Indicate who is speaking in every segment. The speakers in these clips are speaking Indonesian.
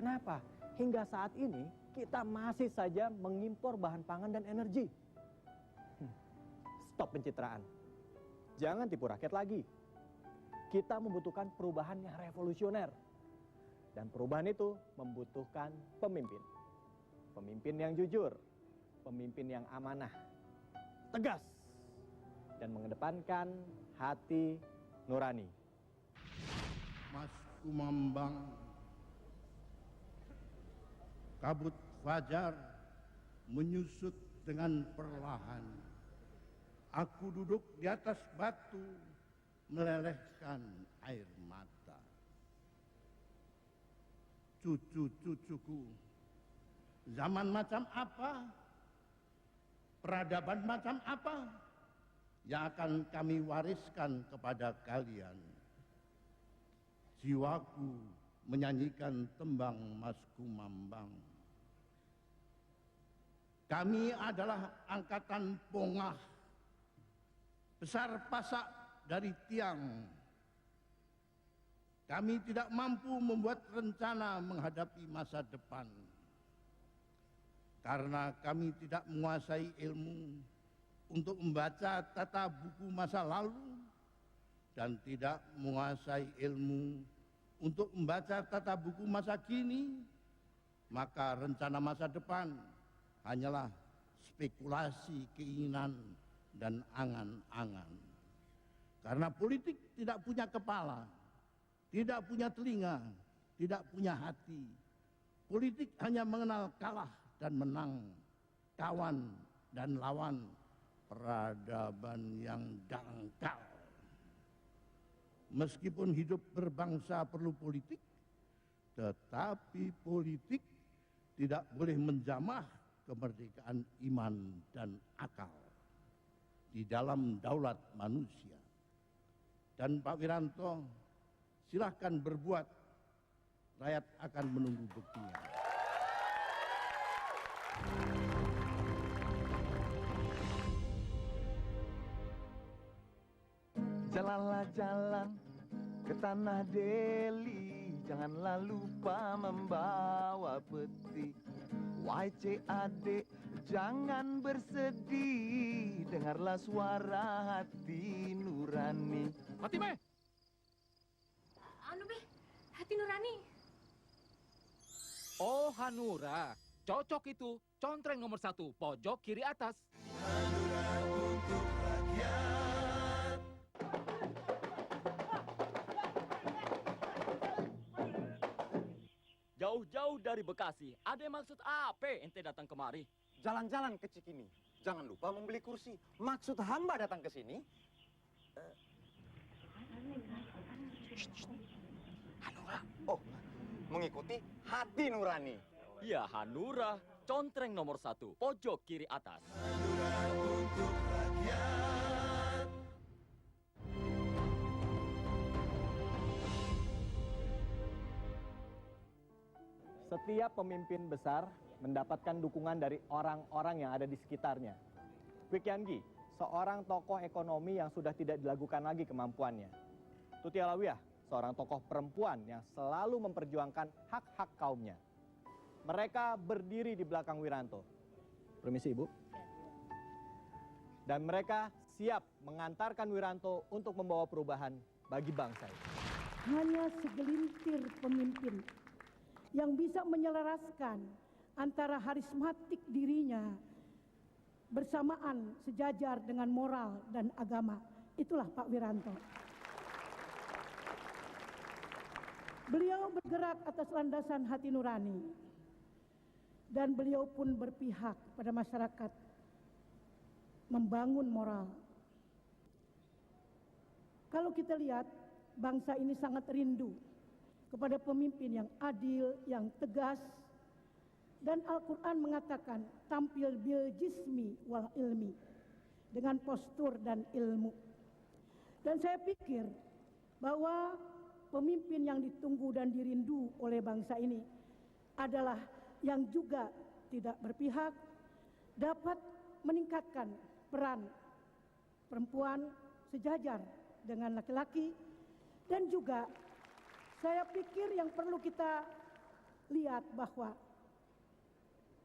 Speaker 1: Kenapa? Hingga saat ini kita masih saja mengimpor bahan pangan dan energi. Stop pencitraan. Jangan tipu rakyat lagi. Kita membutuhkan perubahan yang revolusioner. Dan perubahan itu membutuhkan pemimpin. Pemimpin yang jujur, pemimpin yang amanah, tegas, dan mengedepankan hati nurani.
Speaker 2: Mas Kumambang, kabut fajar menyusut dengan perlahan. Aku duduk di atas batu, melelehkan air mata. Cucu-cucuku, zaman macam apa, peradaban macam apa yang akan kami wariskan kepada kalian? Jiwaku menyanyikan tembang Mas Kumambang. Kami adalah angkatan pongah, besar pasak dari tiang. Kami tidak mampu membuat rencana menghadapi masa depan. Karena kami tidak menguasai ilmu untuk membaca tata buku masa lalu dan tidak menguasai ilmu untuk membaca tata buku masa kini, maka rencana masa depan hanyalah spekulasi keinginan dan angan-angan. Karena politik tidak punya kepala, tidak punya telinga, tidak punya hati. Politik hanya mengenal kalah dan menang, kawan dan lawan, peradaban yang dangkal. Meskipun hidup berbangsa perlu politik, tetapi politik tidak boleh menjamah kemerdekaan iman dan akal di dalam daulat manusia. Dan Pak Wiranto, silahkan berbuat, rakyat akan menunggu buktinya.
Speaker 3: Jalanlah jalan ke tanah Delhi, janganlah lupa membawa peti. YCAD, jangan bersedih, dengarlah suara hati nurani.
Speaker 4: Fatime!
Speaker 5: Anu Be, hati nurani.
Speaker 4: Oh, Hanura. Cocok itu. Contreng nomor 1, pojok kiri atas.
Speaker 3: Hanura untuk rakyat.
Speaker 6: Jauh-jauh dari Bekasi, ada maksud apa ente datang kemari?
Speaker 7: Jalan-jalan ke Cikini. Jangan lupa membeli kursi. Maksud hamba datang ke sini. Hanura. Oh, mengikuti hati nurani.
Speaker 6: Ya, Hanura. Contreng nomor 1, pojok kiri atas.
Speaker 3: Hanura untuk rakyat.
Speaker 1: Setiap pemimpin besar mendapatkan dukungan dari orang-orang yang ada di sekitarnya. Kwik Yangi, seorang tokoh ekonomi yang sudah tidak dilakukan lagi kemampuannya. Tuti Alawiyah, seorang tokoh perempuan yang selalu memperjuangkan hak-hak kaumnya. Mereka berdiri di belakang Wiranto. Permisi, Ibu. Dan mereka siap mengantarkan Wiranto untuk membawa perubahan bagi bangsa ini.
Speaker 8: Hanya segelintir pemimpin yang bisa menyelaraskan antara harismatik dirinya bersamaan sejajar dengan moral dan agama. Itulah Pak Wiranto. Beliau bergerak atas landasan hati nurani. Dan beliau pun berpihak pada masyarakat, membangun moral. Kalau kita lihat, bangsa ini sangat rindu kepada pemimpin yang adil, yang tegas. Dan Al-Quran mengatakan, tampil bil jismi wal ilmi, dengan postur dan ilmu. Dan saya pikir bahwa pemimpin yang ditunggu dan dirindu oleh bangsa ini adalah yang juga tidak berpihak, dapat meningkatkan peran perempuan sejajar dengan laki-laki. Dan juga saya pikir yang perlu kita lihat bahwa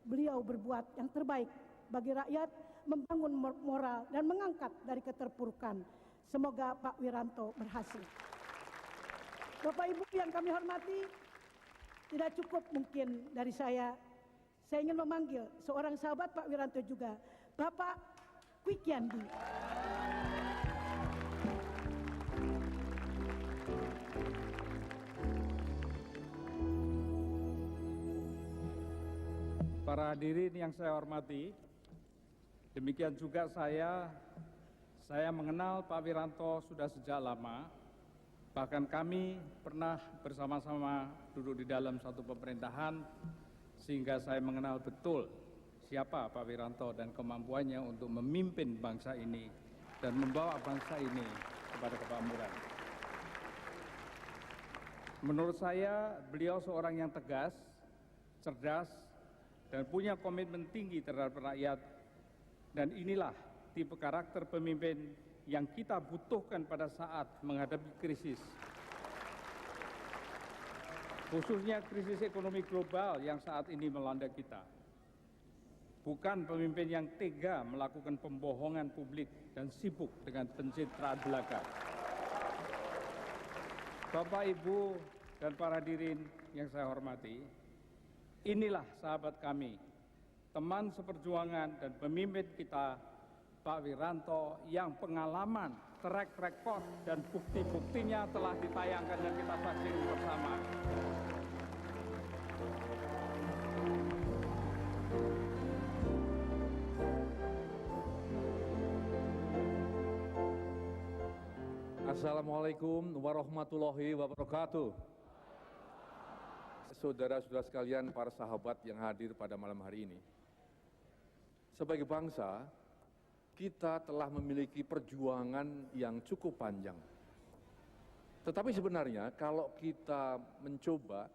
Speaker 8: beliau berbuat yang terbaik bagi rakyat, membangun moral dan mengangkat dari keterpurukan. Semoga Pak Wiranto berhasil. Bapak Ibu yang kami hormati, tidak cukup mungkin dari saya ingin memanggil seorang sahabat Pak Wiranto juga, Bapak Kwikyandi.
Speaker 5: Para hadirin yang saya hormati, demikian juga saya mengenal Pak Wiranto sudah sejak lama, bahkan kami pernah bersama-sama duduk di dalam satu pemerintahan, sehingga saya mengenal betul siapa Pak Wiranto dan kemampuannya untuk memimpin bangsa ini dan membawa bangsa ini kepada kemakmuran. Menurut saya, beliau seorang yang tegas, cerdas, dan punya komitmen tinggi terhadap rakyat, dan inilah tipe karakter pemimpin yang kita butuhkan pada saat menghadapi krisis. Khususnya krisis ekonomi global yang saat ini melanda kita. Bukan pemimpin yang tega melakukan pembohongan publik dan sibuk dengan pencitraan belaka. Bapak, Ibu, dan para hadirin yang saya hormati, inilah sahabat kami, teman seperjuangan dan pemimpin kita, Pak Wiranto, yang pengalaman, track record, dan bukti-buktinya telah ditayangkan dan kita saksikan bersama.
Speaker 9: Assalamualaikum warahmatullahi wabarakatuh. Saudara-saudara sekalian, para sahabat yang hadir pada malam hari ini. Sebagai bangsa, kita telah memiliki perjuangan yang cukup panjang. Tetapi sebenarnya kalau kita mencoba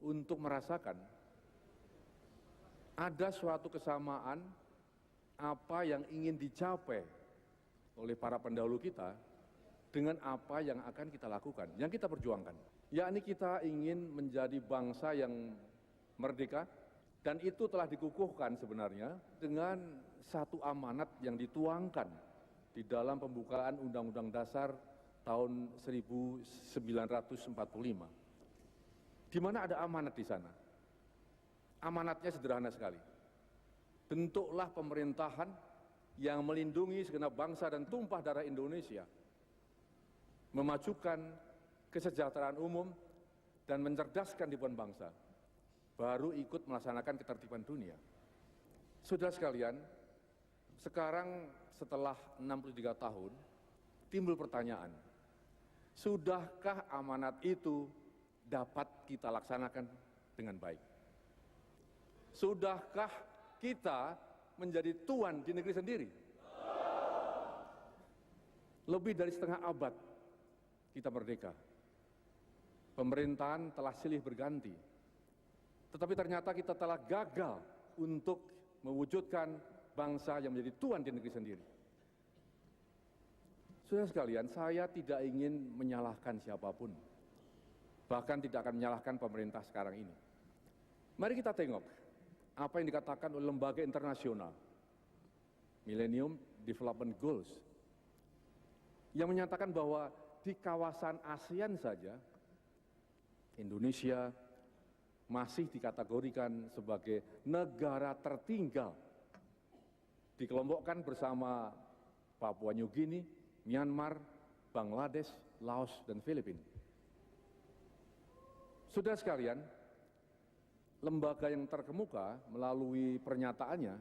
Speaker 9: untuk merasakan ada suatu kesamaan apa yang ingin dicapai oleh para pendahulu kita dengan apa yang akan kita lakukan, yang kita perjuangkan. Yakni kita ingin menjadi bangsa yang merdeka, dan itu telah dikukuhkan sebenarnya dengan satu amanat yang dituangkan di dalam pembukaan Undang-Undang Dasar tahun 1945. Di mana ada amanat di sana. Amanatnya sederhana sekali. Bentuklah pemerintahan yang melindungi segenap bangsa dan tumpah darah Indonesia, memajukan kesejahteraan umum, dan mencerdaskan ribuan bangsa, baru ikut melaksanakan ketertiban dunia. Saudara sekalian, sekarang setelah 63 tahun, timbul pertanyaan, sudahkah amanat itu dapat kita laksanakan dengan baik? Sudahkah kita menjadi tuan di negeri sendiri? Lebih dari setengah abad kita merdeka. Pemerintahan telah silih berganti, tetapi ternyata kita telah gagal untuk mewujudkan bangsa yang menjadi tuan di negeri sendiri. Saudara sekalian, saya tidak ingin menyalahkan siapapun, bahkan tidak akan menyalahkan pemerintah sekarang ini. Mari kita tengok apa yang dikatakan oleh lembaga internasional, Millennium Development Goals, yang menyatakan bahwa di kawasan ASEAN saja, Indonesia masih dikategorikan sebagai negara tertinggal, dikelompokkan bersama Papua New Guinea, Myanmar, Bangladesh, Laos, dan Filipina. Saudara sekalian, lembaga yang terkemuka melalui pernyataannya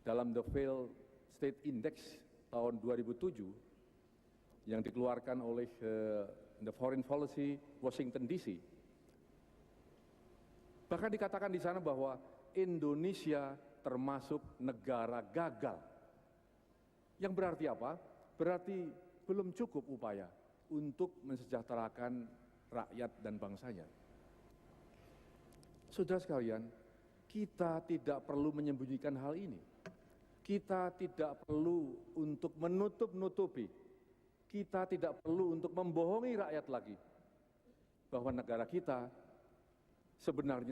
Speaker 9: dalam The Failed State Index tahun 2007 yang dikeluarkan oleh The Foreign Policy Washington DC. Bahkan dikatakan di sana bahwa Indonesia termasuk negara gagal. Yang berarti apa? Berarti belum cukup upaya untuk mensejahterakan rakyat dan bangsanya. Saudara sekalian, kita tidak perlu menyembunyikan hal ini. Kita tidak perlu untuk menutup-nutupi. Kita tidak perlu untuk membohongi rakyat lagi bahwa negara kita sebenarnya